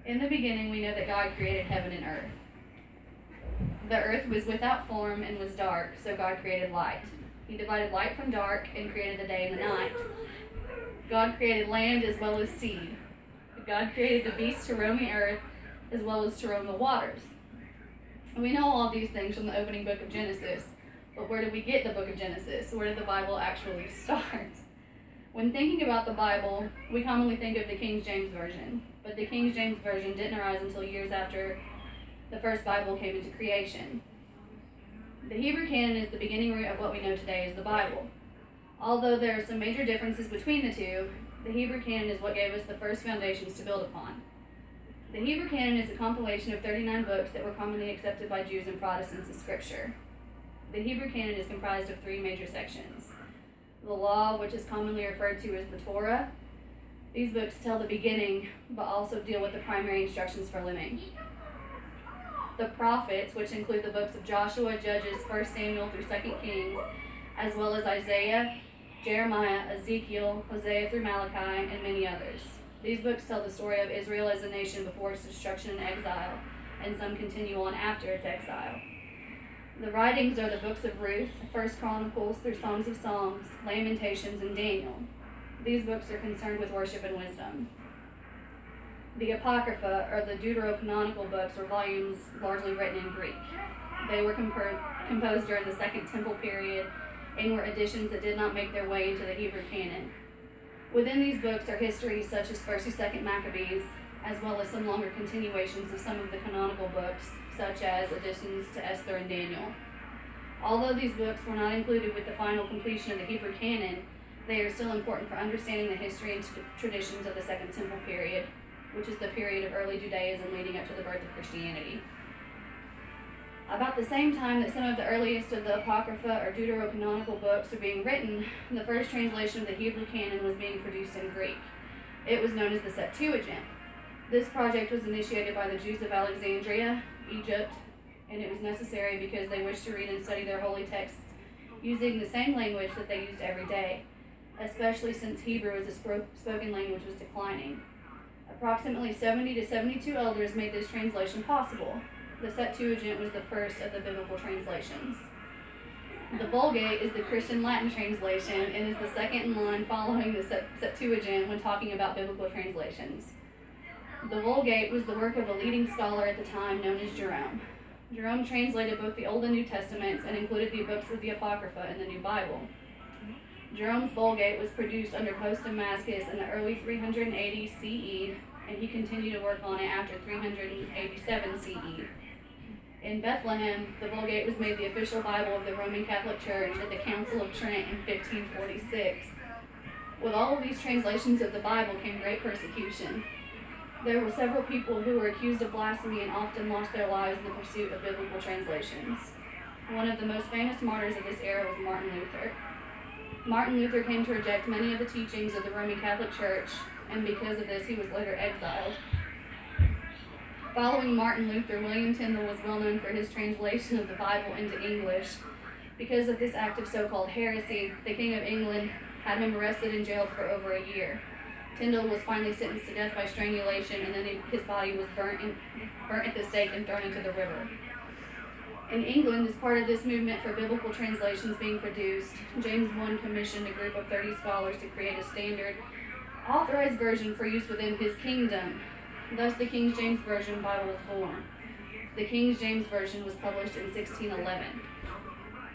In the beginning, we know that God created heaven and earth. The earth was without form and was dark, so God created light. He divided light from dark and created the day and the night. God created land as well as sea. God created the beasts to roam the earth as well as to roam the waters. We know all these things from the opening book of Genesis, but where did we get the book of Genesis? Where did the Bible actually start? When thinking about the Bible, we commonly think of the King James Version, but the King James Version didn't arise until years after the first Bible came into creation. The Hebrew canon is the beginning root of what we know today as the Bible. Although there are some major differences between the two, the Hebrew canon is what gave us the first foundations to build upon. The Hebrew canon is a compilation of 39 books that were commonly accepted by Jews and Protestants as scripture. The Hebrew canon is comprised of three major sections. The law, which is commonly referred to as the Torah. These books tell the beginning, but also deal with the primary instructions for living. The prophets, which include the books of Joshua, Judges, 1 Samuel through 2 Kings, as well as Isaiah, Jeremiah, Ezekiel, Hosea through Malachi, and many others. These books tell the story of Israel as a nation before its destruction and exile, and some continue on after its exile. The writings are the books of Ruth, 1 Chronicles through Songs of Songs, Lamentations, and Daniel. These books are concerned with worship and wisdom. The Apocrypha, or the deuterocanonical books, were volumes largely written in Greek. They were composed during the Second Temple period and were additions that did not make their way into the Hebrew canon. Within these books are histories such as 1st and 2nd Maccabees, as well as some longer continuations of some of the canonical books, such as additions to Esther and Daniel. Although these books were not included with the final completion of the Hebrew canon, they are still important for understanding the history and traditions of the Second Temple period, which is the period of early Judaism leading up to the birth of Christianity. About the same time that some of the earliest of the Apocrypha or deuterocanonical books were being written, the first translation of the Hebrew canon was being produced in Greek. It was known as the Septuagint. This project was initiated by the Jews of Alexandria, Egypt, and it was necessary because they wished to read and study their holy texts using the same language that they used every day, especially since Hebrew as a spoken language was declining. Approximately 70 to 72 elders made this translation possible. The Septuagint was the first of the biblical translations. The Vulgate is the Christian Latin translation and is the second in line following the Septuagint when talking about biblical translations. The Vulgate was the work of a leading scholar at the time known as Jerome. Jerome translated both the Old and New Testaments and included the books of the Apocrypha in the New Bible. Jerome's Vulgate was produced under post-Damascus in the early 380 CE, and he continued to work on it after 387 CE. In Bethlehem, the Vulgate was made the official Bible of the Roman Catholic Church at the Council of Trent in 1546. With all of these translations of the Bible came great persecution. There were several people who were accused of blasphemy and often lost their lives in the pursuit of biblical translations. One of the most famous martyrs of this era was Martin Luther. Martin Luther came to reject many of the teachings of the Roman Catholic Church, and because of this, he was later exiled. Following Martin Luther, William Tyndale was well known for his translation of the Bible into English. Because of this act of so-called heresy, the King of England had him arrested and jailed for over a year. Tyndale was finally sentenced to death by strangulation, and then his body was burnt at the stake and thrown into the river. In England, as part of this movement for biblical translations being produced, James I commissioned a group of 30 scholars to create a standard, authorized version for use within his kingdom. Thus, the King James Version Bible was born. The King James Version was published in 1611.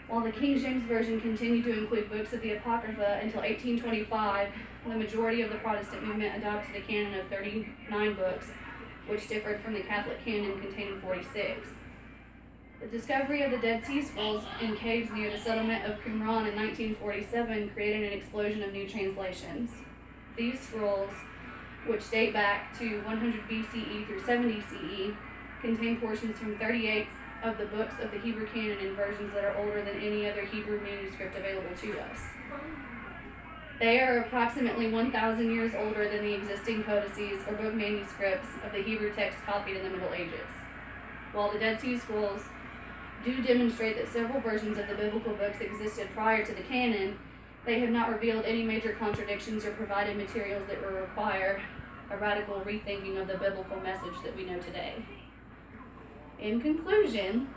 While the King James Version continued to include books of the Apocrypha until 1825, the majority of the Protestant movement adopted a canon of 39 books, which differed from the Catholic canon containing 46. The discovery of the Dead Sea Scrolls in caves near the settlement of Qumran in 1947 created an explosion of new translations. These scrolls, which date back to 100 BCE through 70 CE, contain portions from 38 of the books of the Hebrew canon in versions that are older than any other Hebrew manuscript available to us. They are approximately 1,000 years older than the existing codices or book manuscripts of the Hebrew text copied in the Middle Ages. While the Dead Sea Scrolls do demonstrate that several versions of the biblical books existed prior to the canon, they have not revealed any major contradictions or provided materials that were required a radical rethinking of the biblical message that we know today. In conclusion,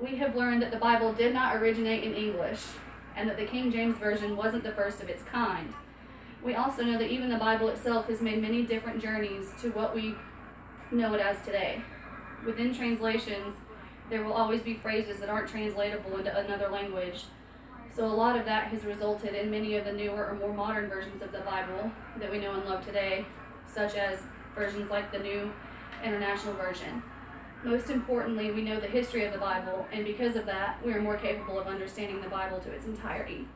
we have learned that the Bible did not originate in English, and that the King James Version wasn't the first of its kind. We also know that even the Bible itself has made many different journeys to what we know it as today. Within translations, there will always be phrases that aren't translatable into another language. So a lot of that has resulted in many of the newer or more modern versions of the Bible that we know and love today, such as versions like the New International Version. Most importantly, we know the history of the Bible, and because of that, we are more capable of understanding the Bible to its entirety.